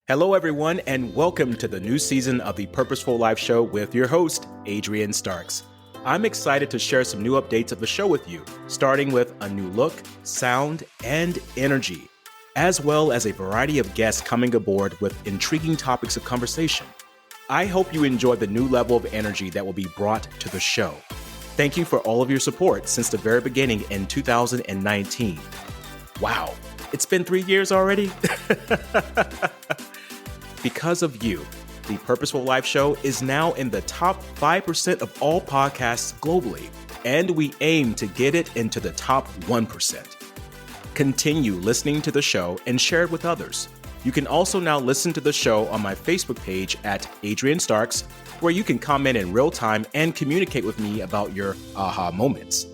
Hello, everyone, and welcome to the new season of the Purposeful Life Show with your host, Adrian Starks. I'm excited to share some new updates of the show with you, starting with a new look, sound, and energy, as well as a variety of guests coming aboard with intriguing topics of conversation. I hope you enjoy the new level of energy that will be brought to the show. Thank you for all of your support since the very beginning in 2019. Wow, it's been 3 years already? Because of you, the Purposeful Life Show is now in the top 5% of all podcasts globally, and we aim to get it into the top 1%. Continue listening to the show and share it with others. You can also now listen to the show on my Facebook page at Adrian Starks, where you can comment in real time and communicate with me about your aha moments.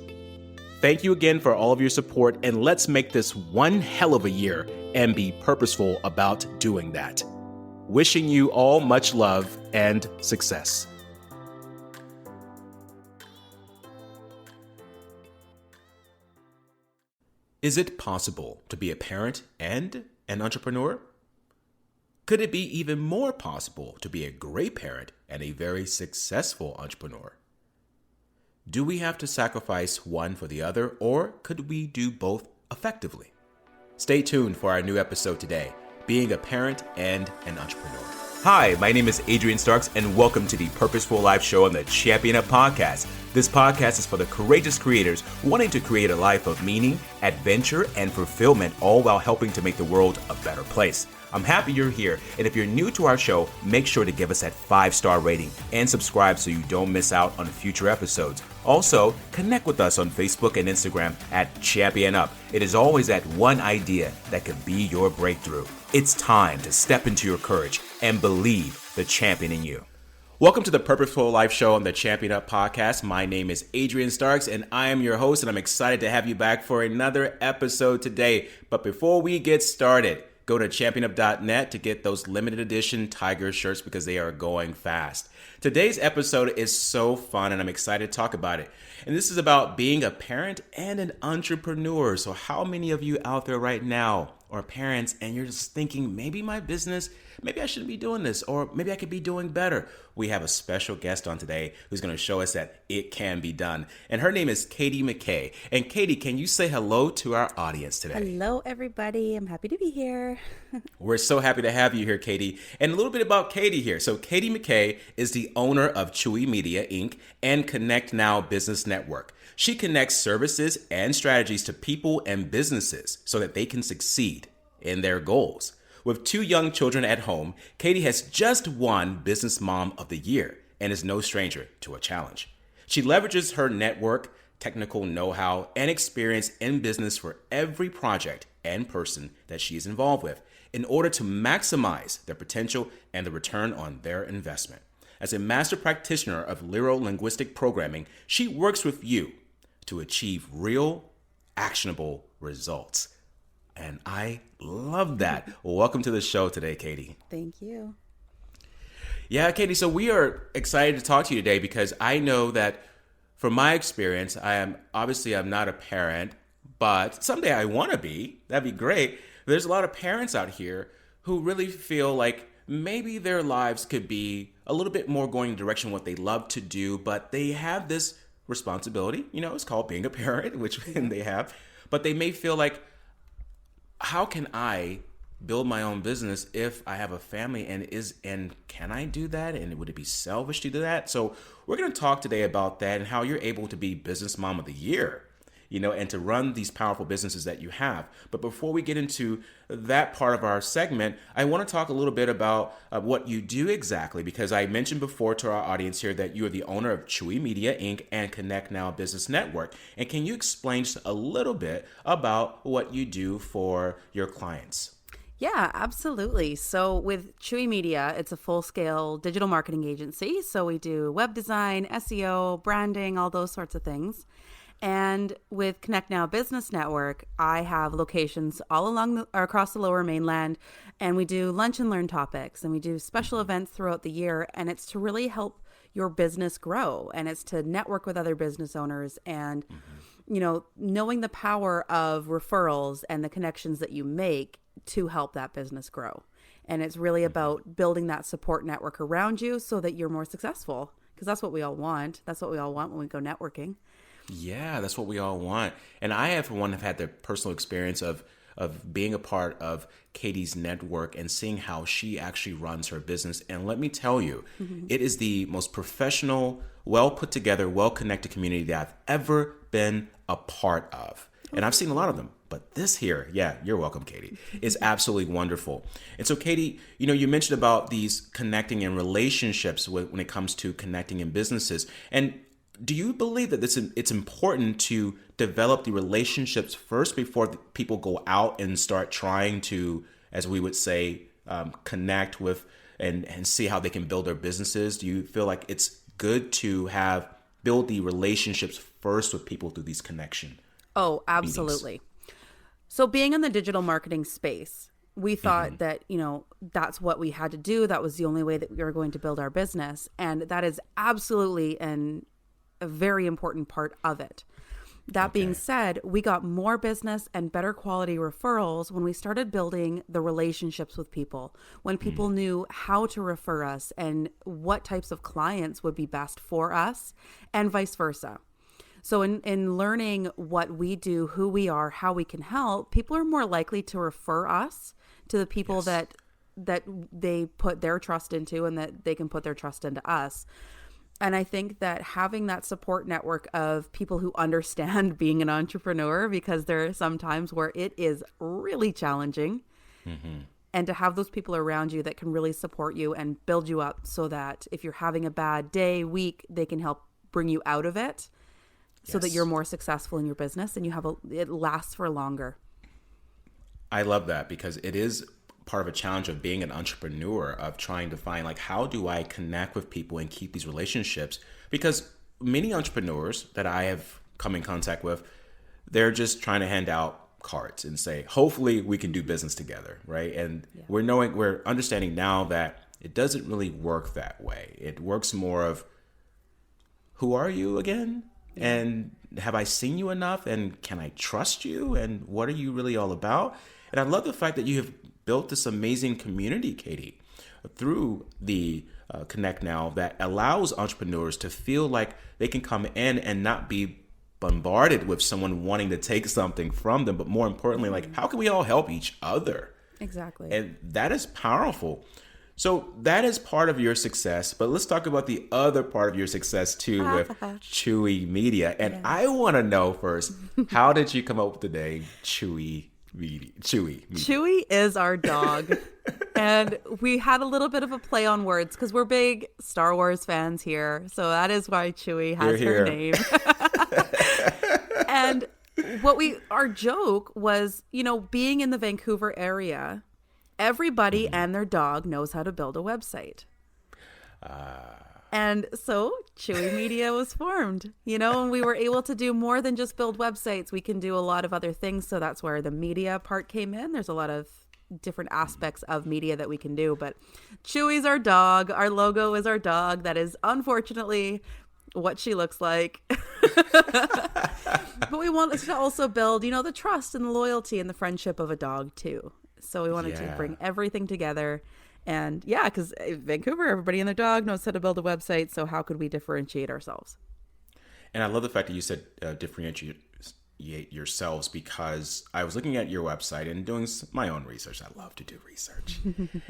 Thank you again for all of your support, and let's make this one hell of a year and be purposeful about doing that. Wishing you all much love and success. Is it possible to be a parent and an entrepreneur? Could it be even more possible to be a great parent and a very successful entrepreneur? Do we have to sacrifice one for the other, or could we do both effectively? Stay tuned for our new episode today, Being a Parent and an Entrepreneur. Hi, my name is Adrian Starks, and welcome to the Purposeful Life Show on the Champion Up Podcast. This podcast is for the courageous creators wanting to create a life of meaning, adventure, and fulfillment, all while helping to make the world a better place. I'm happy you're here, and if you're new to our show, make sure to give us that 5-star rating and subscribe so you don't miss out on future episodes. Also, connect with us on Facebook and Instagram at Champion Up. It is always that one idea that could be your breakthrough. It's time to step into your courage and believe the champion in you. Welcome to the Purposeful Life Show on the Champion Up Podcast. My name is Adrian Starks, and I am your host, and I'm excited to have you back for another episode today. But before we get started, go to championup.net to get those limited edition Tiger shirts because they are going fast. Today's episode is so fun, and I'm excited to talk about it. And this is about being a parent and an entrepreneur. So how many of you out there right now are parents and you're just thinking, maybe my business, maybe I shouldn't be doing this, or maybe I could be doing better? We have a special guest on today who's going to show us that it can be done. And her name is Mckay. And Katie, can you say hello to our audience today? Hello, everybody. I'm happy to be here. We're so happy to have you here, Katie. And a little bit about Katie here. So Katie Mckay is the owner of Chewy Media, Inc. and Connect Now Business Network. She connects services and strategies to people and businesses so that they can succeed in their goals. With 2 young children at home, Katie has just won Business Mom of the Year and is no stranger to a challenge. She leverages her network, technical know-how, and experience in business for every project and person that she is involved with in order to maximize their potential and the return on their investment. As a master practitioner of neuro-linguistic programming, she works with you to achieve real, actionable results. And I love that. Welcome to the show today, Katie. Thank you. Yeah, Katie, so we are excited to talk to you today because I know that from my experience, I'm not a parent, but someday I want to be. That'd be great. There's a lot of parents out here who really feel like maybe their lives could be a little bit more going in the direction of what they love to do, but they have this responsibility. It's called being a parent, which they have, but they may feel like, how can I build my own business if I have a family, and can I do that? And would it be selfish to do that? So we're going to talk today about that and how you're able to be Business Mom of the Year, and to run these powerful businesses that you have. But before we get into that part of our segment, I want to talk a little bit about what you do exactly, because I mentioned before to our audience here that you are the owner of Chewy Media, Inc. and Connect Now Business Network. And can you explain just a little bit about what you do for your clients? Yeah, absolutely. So with Chewy Media, it's a full-scale digital marketing agency. So we do web design, SEO, branding, all those sorts of things. And with Connect Now Business Network, I have locations all along across the Lower Mainland, and we do lunch and learn topics, and we do special events throughout the year, and it's to really help your business grow, and it's to network with other business owners and, knowing the power of referrals and the connections that you make to help that business grow. And it's really about building that support network around you so that you're more successful, because that's what we all want. That's what we all want when we go networking. Yeah, that's what we all want. And I, for one, have had the personal experience of being a part of Katie's network and seeing how she actually runs her business. And let me tell you, it is the most professional, well put together, well connected community that I've ever been a part of. And I've seen a lot of them. But this here, yeah, you're welcome, Katie, is absolutely wonderful. And so, Katie, you mentioned about these connecting in relationships when it comes to connecting in businesses. And do you believe that it's important to develop the relationships first before people go out and start trying to, as we would say, connect with and see how they can build their businesses? Do you feel like it's good to build the relationships first with people through these connection? Oh, absolutely. Meetings? So being in the digital marketing space, we thought that, that's what we had to do. That was the only way that we were going to build our business. And that is absolutely a very important part of it. That being said, we got more business and better quality referrals when we started building the relationships with people, when people knew how to refer us and what types of clients would be best for us, and vice versa. So in learning what we do, who we are, how we can help, people are more likely to refer us to the people that they put their trust into and that they can put their trust into us. And I think that having that support network of people who understand being an entrepreneur, because there are some times where it is really challenging, and to have those people around you that can really support you and build you up so that if you're having a bad day, week, they can help bring you out of it so that you're more successful in your business and it lasts for longer. I love that, because it is part of a challenge of being an entrepreneur, of trying to find, like, how do I connect with people and keep these relationships? Because many entrepreneurs that I have come in contact with, they're just trying to hand out cards and say, hopefully we can do business together, right? And we're understanding now that it doesn't really work that way. It works more of, who are you again? And have I seen you enough? And can I trust you? And what are you really all about? And I love the fact that you have built this amazing community, Katie, through the Connect Now, that allows entrepreneurs to feel like they can come in and not be bombarded with someone wanting to take something from them, but more importantly, like, how can we all help each other? Exactly. And that is powerful. So that is part of your success, but let's talk about the other part of your success too with Chewy Media. And I want to know first, how did you come up with the name Chewy Media? Chewy is our dog. And we had a little bit of a play on words because we're big Star Wars fans here. So that is why Chewy has her name. And our joke was, being in the Vancouver area, everybody and their dog knows how to build a website. And so Chewy Media was formed, and we were able to do more than just build websites. We can do a lot of other things. So that's where the media part came in. There's a lot of different aspects of media that we can do. But Chewy's our dog. Our logo is our dog. That is unfortunately what she looks like. But we wanted to also build, the trust and the loyalty and the friendship of a dog too. So we wanted to bring everything together. And because Vancouver, everybody and their dog knows how to build a website. So how could we differentiate ourselves? And I love the fact that you said differentiate yourselves, because I was looking at your website and doing my own research. I love to do research.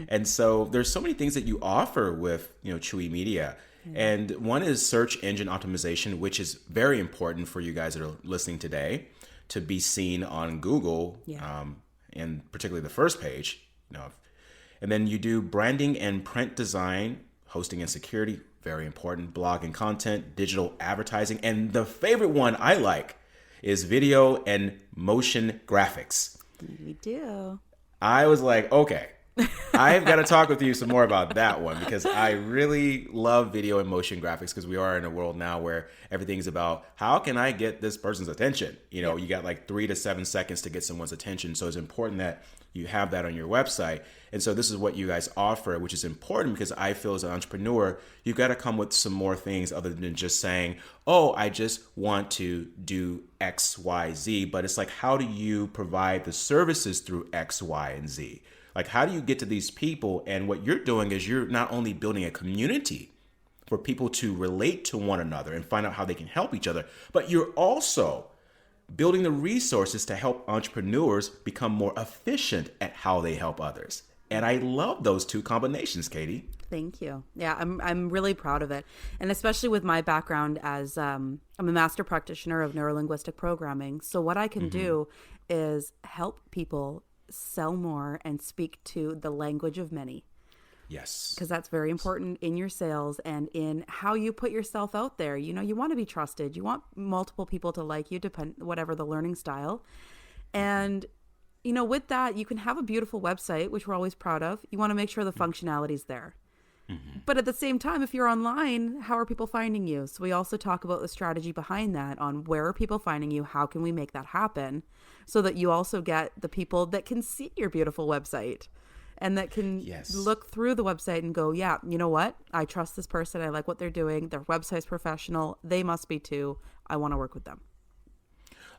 And so there's so many things that you offer with, Chewy Media. And one is search engine optimization, which is very important for you guys that are listening today to be seen on Google. And particularly the first page, and then you do branding and print design, hosting and security, very important, blog and content, digital advertising, and the favorite one I like is video and motion graphics. We do. I was like, okay, I've got to talk with you some more about that one, because I really love video and motion graphics, because we are in a world now where everything's about how can I get this person's attention? You got like 3 to 7 seconds to get someone's attention. So it's important that you have that on your website. And so this is what you guys offer, which is important, because I feel as an entrepreneur, you've got to come with some more things other than just saying, oh, I just want to do X, Y, Z. But it's like, how do you provide the services through X, Y, and Z? Like, how do you get to these people? And what you're doing is you're not only building a community for people to relate to one another and find out how they can help each other, but you're also building the resources to help entrepreneurs become more efficient at how they help others. And I love those two combinations, Katie. Thank you. Yeah, I'm really proud of it. And especially with my background as I'm a master practitioner of neurolinguistic programming. So what I can do is help people sell more and speak to the language of many. Yes. Because that's very important in your sales and in how you put yourself out there. You know, you want to be trusted. You want multiple people to like you, whatever the learning style. And, you know, with that, you can have a beautiful website, which we're always proud of. You want to make sure the functionality is there. But at the same time, if you're online, how are people finding you? So we also talk about the strategy behind that on where are people finding you? How can we make that happen so that you also get the people that can see your beautiful website and that can look through the website and go, yeah, you know what? I trust this person. I like what they're doing. Their website's professional. They must be too. I want to work with them.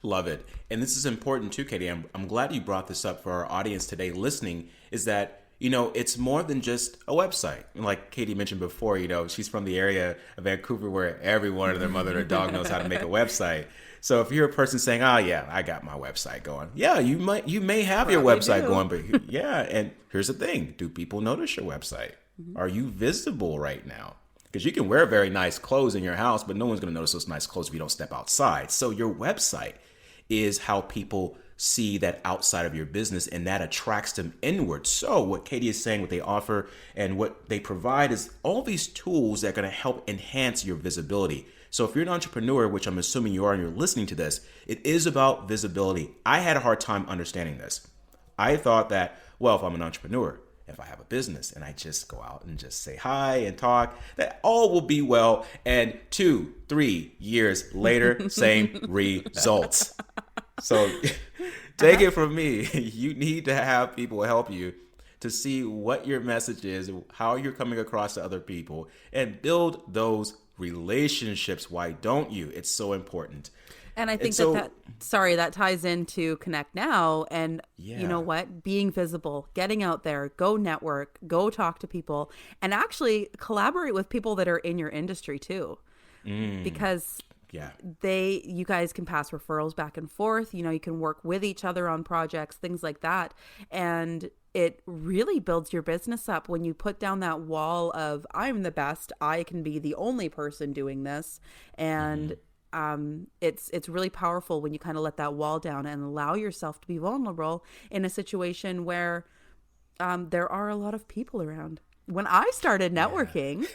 Love it. And this is important too, Katie. I'm glad you brought this up for our audience today listening, is that, you know, it's more than just a website. Like Katie mentioned before, you know, she's from the area of Vancouver where everyone and their mother and their dog knows how to make a website. So if you're a person saying, oh yeah, I got my website going. Yeah, you may have your website going, but yeah. And here's the thing. Do people notice your website? Are you visible right now? Because you can wear very nice clothes in your house, but no one's going to notice those nice clothes if you don't step outside. So your website is how people see that outside of your business, and that attracts them inward. So what Katie is saying, what they offer and what they provide is all these tools that are going to help enhance your visibility. So if you're an entrepreneur, which I'm assuming you are and you're listening to this, it is about visibility. I had a hard time understanding this. I thought that, well, if I'm an entrepreneur, if I have a business and I just go out and just say hi and talk, that all will be well. And 2-3 years later, same results. So take it from me. You need to have people help you to see what your message is, how you're coming across to other people, and build those relationships. Why don't you? It's so important. And I think that ties into Connect Now. And you know what? Being visible, getting out there, go network, go talk to people, and actually collaborate with people that are in your industry too. Because you guys can pass referrals back and forth. You know, you can work with each other on projects, things like that. And it really builds your business up when you put down that wall of, I'm the best, I can be the only person doing this. And it's really powerful when you kind of let that wall down and allow yourself to be vulnerable in a situation where there are a lot of people around. When I started networking,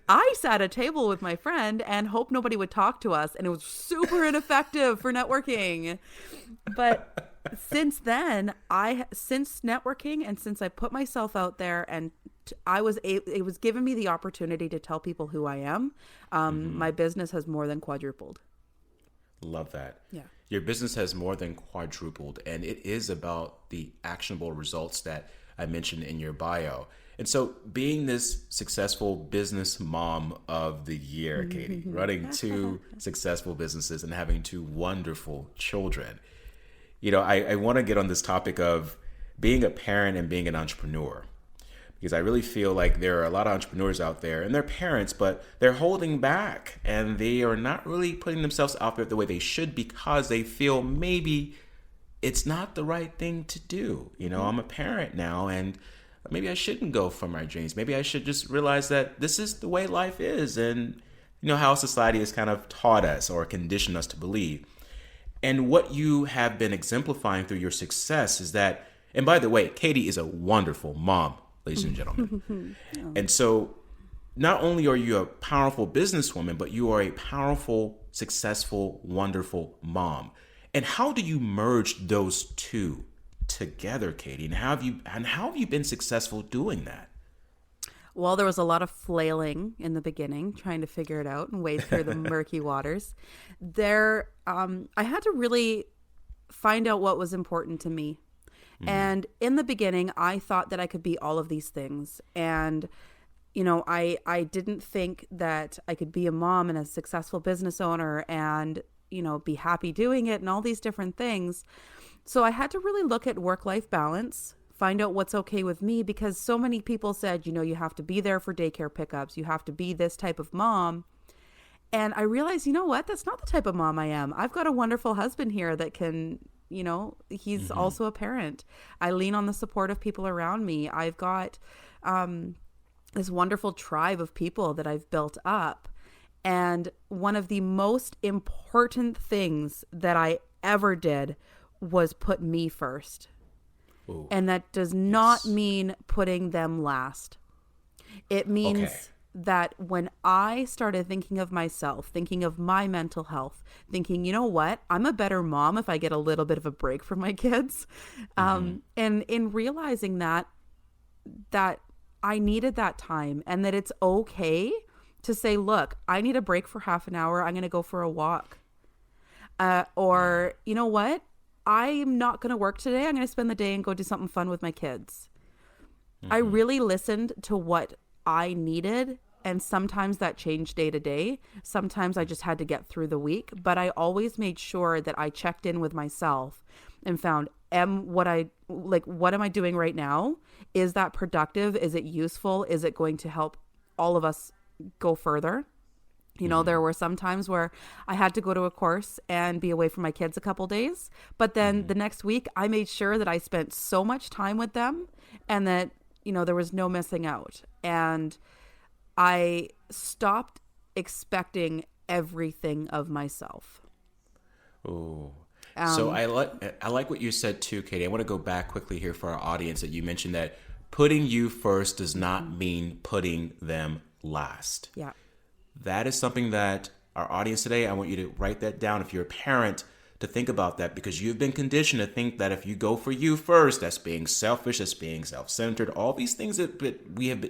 I sat at a table with my friend and hoped nobody would talk to us, and it was super ineffective for networking. But since then, since networking and since I put myself out there and it was giving me the opportunity to tell people who I am. My business has more than quadrupled. Love that. Yeah. Your business has more than quadrupled, and it is about the actionable results that I mentioned in your bio. And so being this successful business mom of the year, Katie, running 2 successful businesses and having 2 wonderful children, you know, I want to get on this topic of being a parent and being an entrepreneur. Because I really feel like there are a lot of entrepreneurs out there and they're parents, but they're holding back and they are not really putting themselves out there the way they should because they feel maybe it's not the right thing to do. You know, I'm a parent now and maybe I shouldn't go for my dreams. Maybe I should just realize that this is the way life is and, you know, how society has kind of taught us or conditioned us to believe. And what you have been exemplifying through your success is that, and by the way, Katie is a wonderful mom, ladies and gentlemen. And so not only are you a powerful businesswoman, but you are a powerful, successful, wonderful mom. And how do you merge those two together, Katie? And how have you been successful doing that? Well, there was a lot of flailing in the beginning, trying to figure it out and wade through the murky waters. I had to really find out what was important to me. And in the beginning, I thought that I could be all of these things. And, you know, I didn't think that I could be a mom and a successful business owner and, you know, be happy doing it and all these different things. So I had to really look at work-life balance find out what's okay with me, because so many people said, you have to be there for daycare pickups. You have to be this type of mom. And I realized, you know what? That's not the type of mom I am. I've got a wonderful husband here that can, he's also a parent. I lean on the support of people around me. I've got this wonderful tribe of people that I've built up. And one of the most important things that I ever did was put me first. Ooh. And that does not mean putting them last. It means that when I started thinking of myself, thinking of my mental health, thinking, you know what, I'm a better mom if I get a little bit of a break from my kids. And in realizing that I needed that time, and that it's okay to say, look, I need a break for half an hour. I'm going to go for a walk. Or, you know what? I'm not going to work today. I'm going to spend the day and go do something fun with my kids. I really listened to what I needed. And sometimes that changed day to day. Sometimes I just had to get through the week. But I always made sure that I checked in with myself and found, what am I doing right now? Is that productive? Is it useful? Is it going to help all of us go further? There were some times where I had to go to a course and be away from my kids a couple days. But then the next week, I made sure that I spent so much time with them, and that, there was no missing out. And I stopped expecting everything of myself. Oh, so I like what you said too, Katie. I want to go back quickly here for our audience, that you mentioned that putting you first does not mean putting them last. Yeah. That is something that our audience today, I want you to write that down. If you're a parent, to think about that, because you've been conditioned to think that if you go for you first, that's being selfish, that's being self-centered, all these things that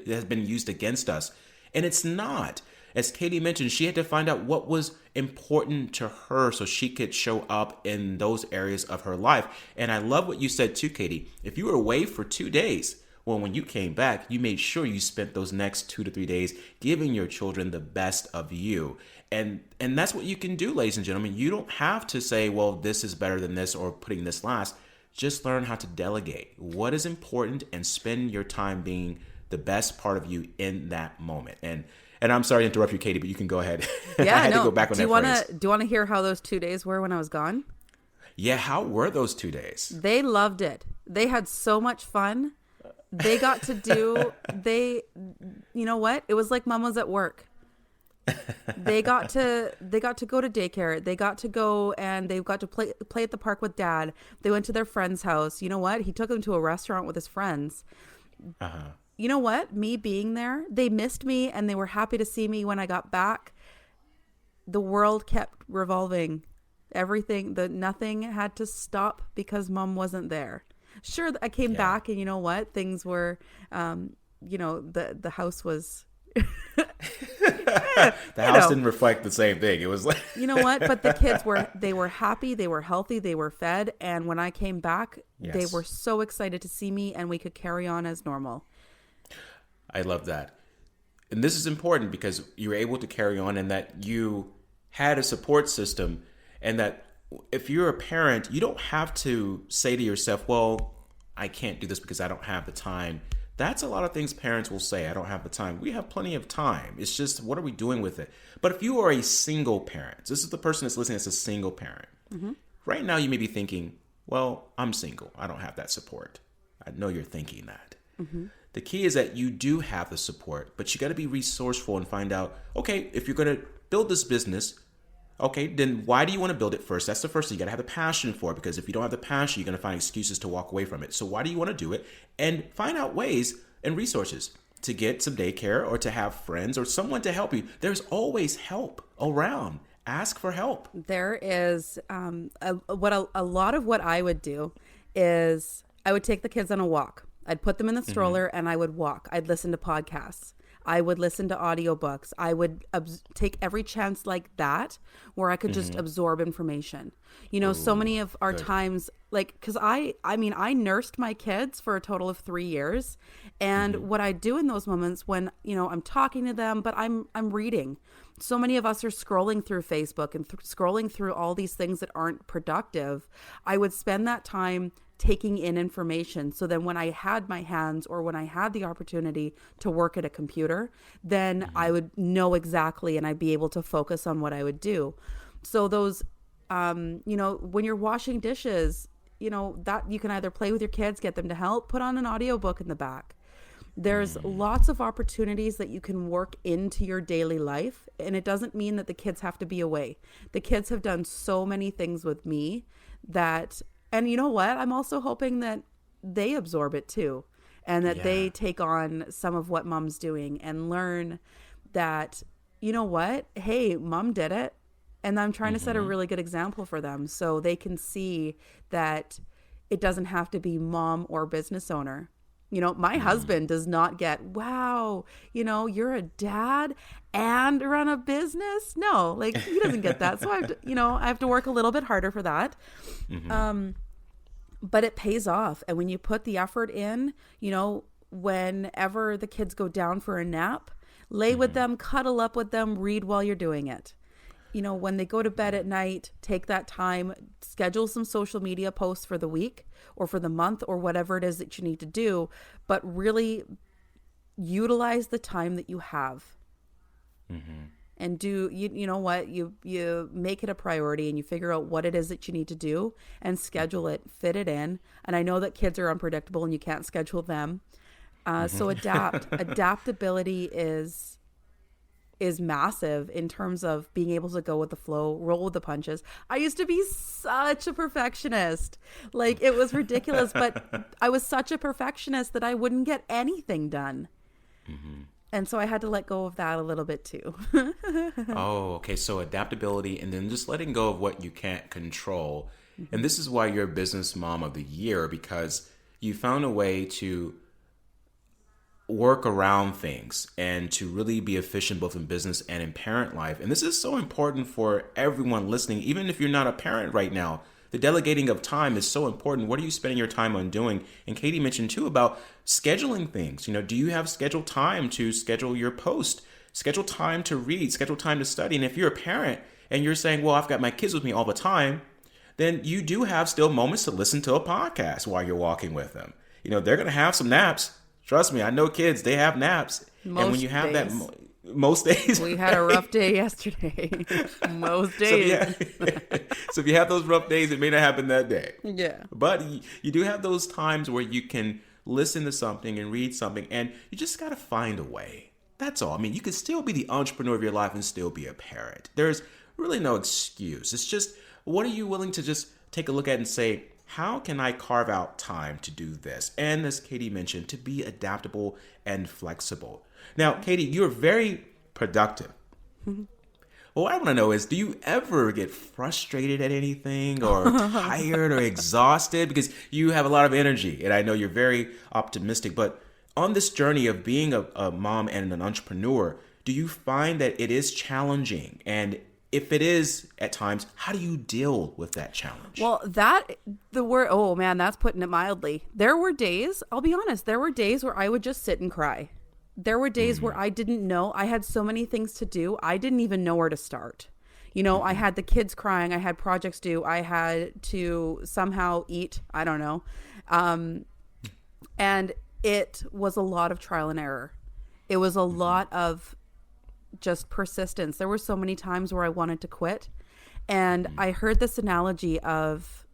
has been used against us. And it's not. As Katie mentioned, she had to find out what was important to her so she could show up in those areas of her life. And I love what you said too, Katie. If you were away for 2 days, well, when you came back, you made sure you spent those next 2 to 3 days giving your children the best of you. And that's what you can do, ladies and gentlemen. You don't have to say, well, this is better than this, or putting this last. Just learn how to delegate what is important and spend your time being the best part of you in that moment. And I'm sorry to interrupt you, Katie, but you can go ahead. Yeah, I had to go back on that phrase. Do you want to hear how those 2 days were when I was gone? Yeah, how were those 2 days? They loved it. They had so much fun. They got to do, you know what? It was like mom was at work. They got to go to daycare. They got to go and they got to play at the park with dad. They went to their friend's house. You know what? He took them to a restaurant with his friends. You know what? Me being there, they missed me and they were happy to see me when I got back. The world kept revolving. Nothing had to stop because mom wasn't there. Sure, I came back and you know what? Things were, the house was... The house didn't reflect the same thing. It was like... You know what? But the kids they were happy, they were healthy, they were fed. And when I came back, they were so excited to see me and we could carry on as normal. I love that. And this is important because you were able to carry on, and that you had a support system, and that if you're a parent, you don't have to say to yourself, well, I can't do this because I don't have the time. That's a lot of things parents will say. I don't have the time. We have plenty of time. It's just, what are we doing with it? But if you are a single parent, this is the person that's listening that's a single parent. Right now, you may be thinking, well, I'm single. I don't have that support. I know you're thinking that. The key is that you do have the support, but you got to be resourceful and find out, okay, if you're going to build this business, okay, then why do you want to build it first? That's the first thing. You got to have the passion for it, because if you don't have the passion, you're going to find excuses to walk away from it. So why do you want to do it? And find out ways and resources to get some daycare or to have friends or someone to help you. There's always help around. Ask for help. There is a lot of what I would do is I would take the kids on a walk. I'd put them in the stroller and I would walk. I'd listen to podcasts. I would listen to audiobooks. I would take every chance like that where I could just absorb information. You know, so many of our times, like, because I nursed my kids for a total of 3 years. And what I do in those moments when, I'm talking to them, but I'm reading. so many of us are scrolling through Facebook and scrolling through all these things that aren't productive. I would spend that time taking in information. So then when I had my hands or when I had the opportunity to work at a computer, then I would know exactly and I'd be able to focus on what I would do. So those, when you're washing dishes, that you can either play with your kids, get them to help, put on an audiobook in the back. There's lots of opportunities that you can work into your daily life. And it doesn't mean that the kids have to be away. The kids have done so many things with me that, and you know what? I'm also hoping that they absorb it too. And that they take on some of what mom's doing and learn that, you know what? Hey, mom did it. And I'm trying to set a really good example for them so they can see that it doesn't have to be mom or business owner. My husband does not get, wow, you're a dad and run a business. No, like he doesn't get that. So I have to work a little bit harder for that. But it pays off. And when you put the effort in, whenever the kids go down for a nap, lay with them, cuddle up with them, read while you're doing it. When they go to bed at night, take that time, schedule some social media posts for the week or for the month or whatever it is that you need to do, but really utilize the time that you have. And do, you know what, you make it a priority and you figure out what it is that you need to do and schedule it, fit it in. And I know that kids are unpredictable and you can't schedule them. So adaptability is massive in terms of being able to go with the flow, roll with the punches. I used to be such a perfectionist. Like it was ridiculous, but I was such a perfectionist that I wouldn't get anything done. And so I had to let go of that a little bit too. Oh, okay. So adaptability and then just letting go of what you can't control. And this is why you're Business Mom of the Year, because you found a way to work around things and to really be efficient both in business and in parent life. And this is so important for everyone listening, even if you're not a parent right now. The delegating of time is so important. What are you spending your time on doing? And Katie mentioned too about scheduling things. Do you have scheduled time to schedule your post, schedule time to read, schedule time to study? And if you're a parent and you're saying, well, I've got my kids with me all the time, then you do have still moments to listen to a podcast while you're walking with them. They're going to have some naps. Trust me, I know kids, they have naps. And when you have that, most days. We had a rough day yesterday. Most days. So if you have those rough days, it may not happen that day. Yeah. But you do have those times where you can listen to something and read something, and you just got to find a way. That's all. I mean, you can still be the entrepreneur of your life and still be a parent. There's really no excuse. It's just, what are you willing to just take a look at and say, how can I carve out time to do this? And as Katie mentioned, to be adaptable and flexible. Now, Katie, you're very productive. Well, what I want to know is, do you ever get frustrated at anything or tired or exhausted? Because you have a lot of energy and I know you're very optimistic. But on this journey of being a mom and an entrepreneur, do you find that it is challenging? And if it is at times, how do you deal with that challenge? Well, oh man, that's putting it mildly. There were days, I'll be honest, there were days where I would just sit and cry. There were days where I didn't know. I had so many things to do. I didn't even know where to start. I had the kids crying. I had projects due. I had to somehow eat. I don't know. And it was a lot of trial and error. It was a lot of just persistence. There were so many times where I wanted to quit. And I heard this analogy of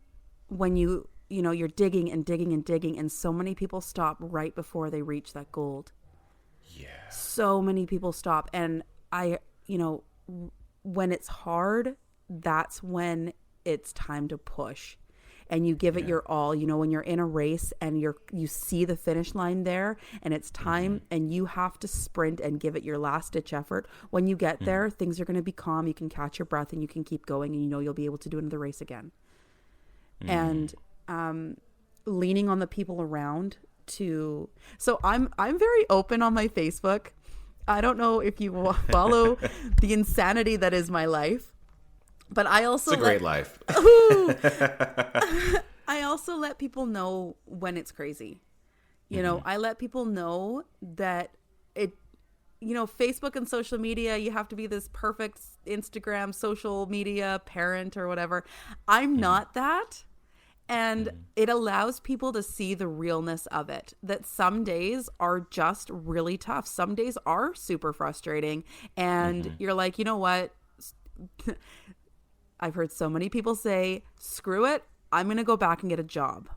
when you're digging and digging and digging, and so many people stop right before they reach that gold. Yeah. So many people stop. And when it's hard, that's when it's time to push. And you give it your all. When you're in a race and you see the finish line there and it's time and you have to sprint and give it your last ditch effort. When you get there, things are going to be calm. You can catch your breath and you can keep going, and you'll be able to do another race again. And leaning on the people around so I'm very open on my Facebook. I don't know if you follow the insanity that is my life. But I also it's a great life. I also let people know when it's crazy. I let people know that Facebook and social media, you have to be this perfect Instagram social media parent or whatever. I'm not that. And it allows people to see the realness of it, that some days are just really tough. Some days are super frustrating. And you're like, you know what? I've heard so many people say, screw it, I'm going to go back and get a job.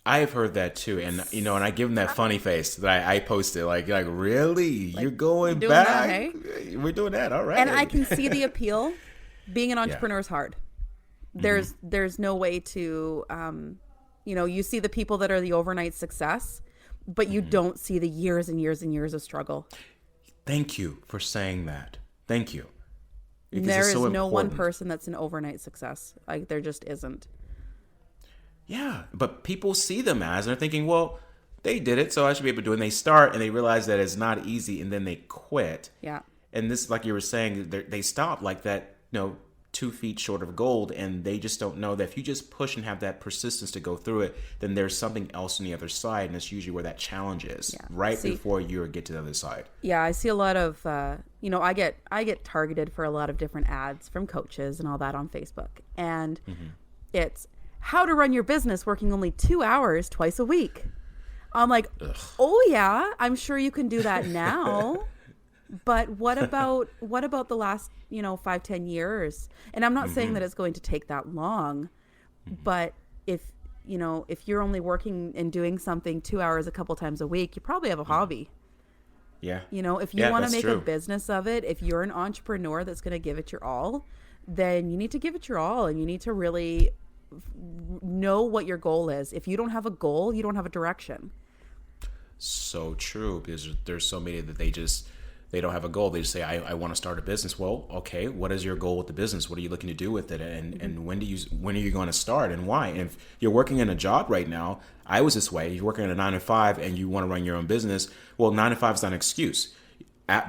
I have heard that too, and and I give them that funny face that I posted, like really, you're going doing back? That, hey? We're doing that, all right. And I can see the appeal. Being an entrepreneur is hard. There's no way to, you see the people that are the overnight success, but you don't see the years and years and years of struggle. Thank you for saying that. Thank you. Because there is so no important. one person that's an overnight success. Like there just isn't. Yeah, but people see them as, and they're thinking, well, they did it, so I should be able to do it. And they start, and they realize that it's not easy, and then they quit. Yeah. And this, like you were saying, they stop like that, 2 feet short of gold, and they just don't know that if you just push and have that persistence to go through it, then there's something else on the other side, and it's usually where that challenge is, before you get to the other side. Yeah, I see a lot of, I get targeted for a lot of different ads from coaches and all that on Facebook, and it's how to run your business working only 2 hours twice a week. I'm like, oh yeah, I'm sure you can do that now. But what about the last, 5-10 years? And I'm not saying that it's going to take that long, but if you're only working and doing something 2 hours a couple times a week, you probably have a hobby. Yeah. If you want to make a business of it, if you're an entrepreneur that's going to give it your all, then you need to give it your all, and you need to really know what your goal is. If you don't have a goal, you don't have a direction. So true, because there's so many that they don't have a goal. They just say, I want to start a business. Well, okay, what is your goal with the business? What are you looking to do with it? And when are you going to start, and why? And if you're working in a job right now, I was this way. You're working in a 9 to 5 and you want to run your own business. Well, 9 to 5 is not an excuse.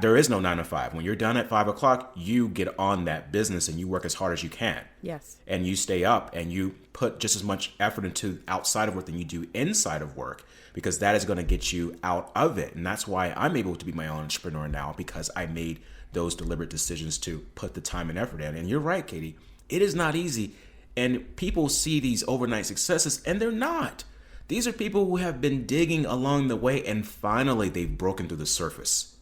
There is no 9 to 5. When you're done at 5 o'clock, you get on that business and you work as hard as you can. Yes. And you stay up and you put just as much effort into outside of work than you do inside of work, because that is going to get you out of it. And that's why I'm able to be my own entrepreneur now, because I made those deliberate decisions to put the time and effort in. And you're right, Katie. It is not easy. And people see these overnight successes, and they're not. These are people who have been digging along the way, and finally they've broken through the surface.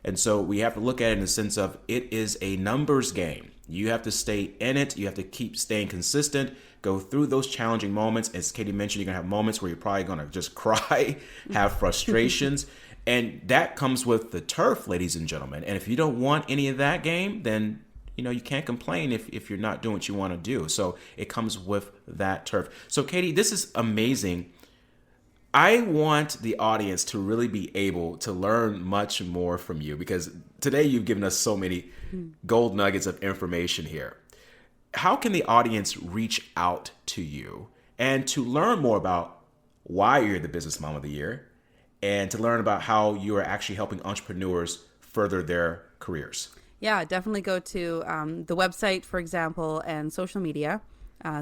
And so we have to look at it in the sense of it is a numbers game. You have to stay in it. You have to keep staying consistent, go through those challenging moments. As Katie mentioned, you're going to have moments where you're probably going to just cry, have frustrations. And that comes with the turf, ladies and gentlemen. And if you don't want any of that game, then you can't complain if you're not doing what you want to do. So it comes with that turf. So Katie, this is amazing. I want the audience to really be able to learn much more from you, because today you've given us so many gold nuggets of information here. How can the audience reach out to you and to learn more about why you're the Business Mom of the Year, and to learn about how you are actually helping entrepreneurs further their careers? Yeah, definitely go to the website, for example, and social media.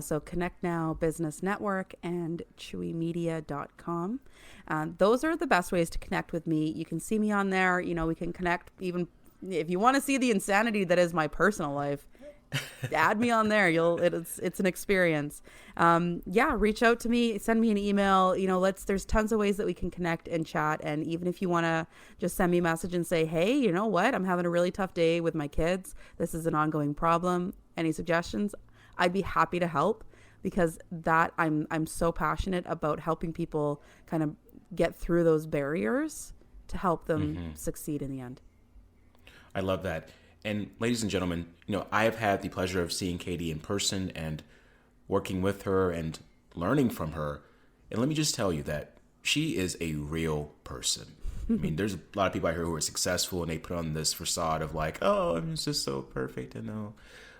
So Connect Now Business Network and chewymedia.com. Those are the best ways to connect with me. You can see me on there. We can connect. Even if you want to see the insanity that is my personal life, add me on there. It's an experience. Reach out to me, send me an email. There's tons of ways that we can connect and chat. And even if you want to just send me a message and say, hey, you know what? I'm having a really tough day with my kids. This is an ongoing problem. Any suggestions? I'd be happy to help, because I'm so passionate about helping people kind of get through those barriers to help them succeed in the end. I love that. And ladies and gentlemen, I have had the pleasure of seeing Katie in person and working with her and learning from her. And let me just tell you that she is a real person. I mean, there's a lot of people out here who are successful and they put on this facade of like, oh, I'm just so perfect and no.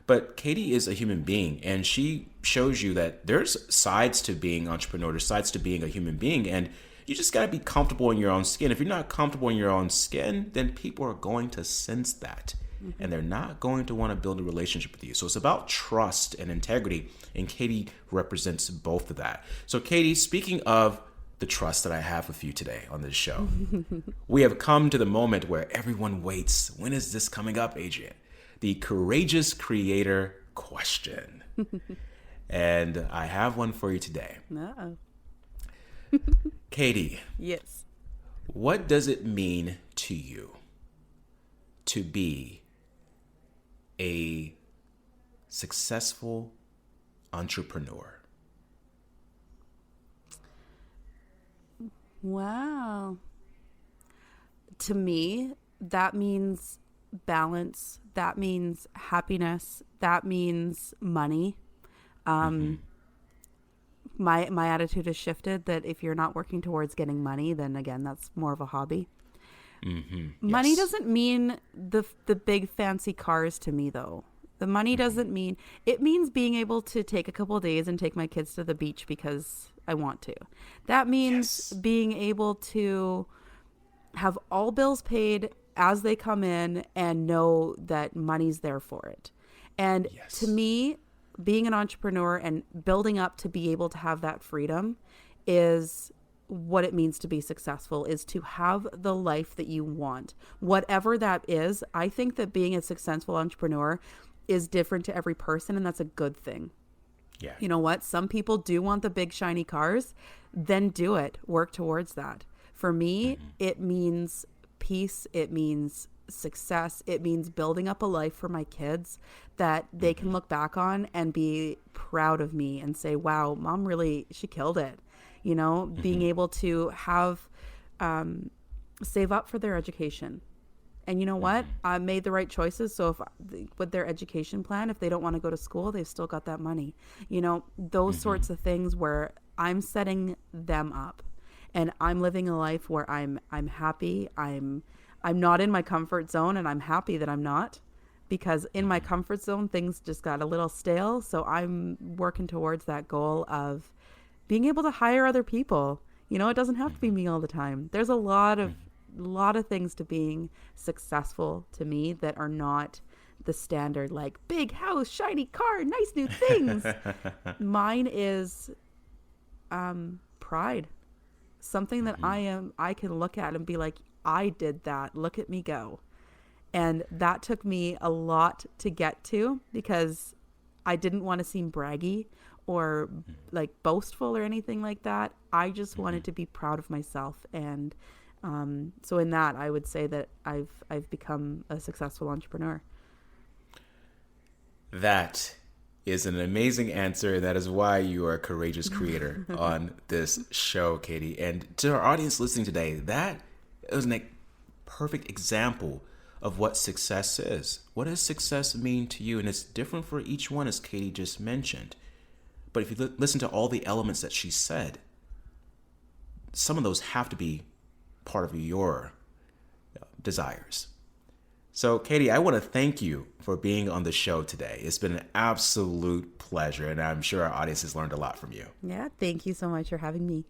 But Katie is a human being, and she shows you that there's sides to being an entrepreneur, there's sides to being a human being, and you just got to be comfortable in your own skin. If you're not comfortable in your own skin, then people are going to sense that, and they're not going to want to build a relationship with you. So it's about trust and integrity, and Katie represents both of that. So Katie, speaking of the trust that I have with you today on this show. We have come to the moment where everyone waits. When is this coming up, Adrian? The Courageous Creator question. And I have one for you today. Uh-oh. Katie. Yes. What does it mean to you to be a successful entrepreneur? Wow. To me, that means balance. That means happiness. That means money. My attitude has shifted that if you're not working towards getting money, then again, that's more of a hobby. Money doesn't mean the big fancy cars to me, though. The money doesn't mean, it means being able to take a couple of days and take my kids to the beach because I want to. That means being able to have all bills paid as they come in and know that money's there for it. And to me, being an entrepreneur and building up to be able to have that freedom is what it means to be successful, is to have the life that you want. Whatever that is, I think that being a successful entrepreneur is different to every person, and that's a good thing. Yeah. You know what? Some people do want the big shiny cars, then do it. Work towards that. For me, it means peace. It means success. It means building up a life for my kids that they can look back on and be proud of me and say, wow, mom really, she killed it. You know, being able to have, save up for their education. And you know what? I made the right choices. So if with their education plan, if they don't want to go to school, they've still got that money. You know, those sorts of things where I'm setting them up and I'm living a life where I'm happy. I'm not in my comfort zone, and I'm happy that I'm not, because in my comfort zone, things just got a little stale. So I'm working towards that goal of being able to hire other people. You know, it doesn't have to be me all the time. There's a lot of things to being successful to me that are not the standard, like big house, shiny car, nice new things. Mine is pride. Something that I can look at and be like, I did that. Look at me go. And that took me a lot to get to, because I didn't want to seem braggy or like boastful or anything like that. I just wanted to be proud of myself. And so in that, I would say that I've become a successful entrepreneur. That is an amazing answer. That is why you are a courageous creator on this show, Katie. And to our audience listening today, that is a perfect example of what success is. What does success mean to you? And it's different for each one, as Katie just mentioned. But if you listen to all the elements that she said, some of those have to be part of your desires. So, Katie, I want to thank you for being on the show today. It's been an absolute pleasure, and I'm sure our audience has learned a lot from you. Yeah, thank you so much for having me.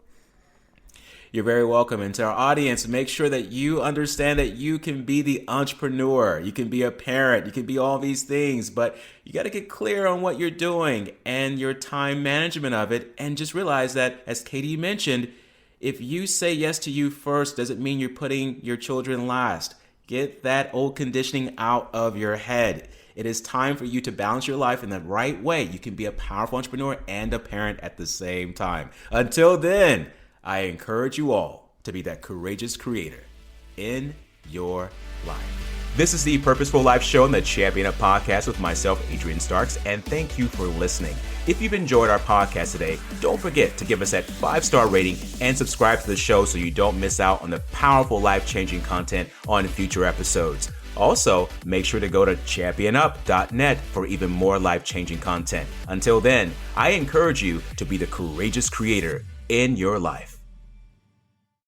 You're very welcome. And to our audience, make sure that you understand that you can be the entrepreneur. You can be a parent. You can be all these things, but you got to get clear on what you're doing and your time management of it. And just realize that, as Katie mentioned, if you say yes to you first, doesn't mean you're putting your children last. Get that old conditioning out of your head. It is time for you to balance your life in the right way. You can be a powerful entrepreneur and a parent at the same time. Until then, I encourage you all to be that courageous creator in your life. This is the Purposeful Life Show and the Champion Up Podcast with myself, Adrian Starks, and thank you for listening. If you've enjoyed our podcast today, don't forget to give us that 5-star rating and subscribe to the show so you don't miss out on the powerful life-changing content on future episodes. Also, make sure to go to championup.net for even more life-changing content. Until then, I encourage you to be the courageous creator in your life.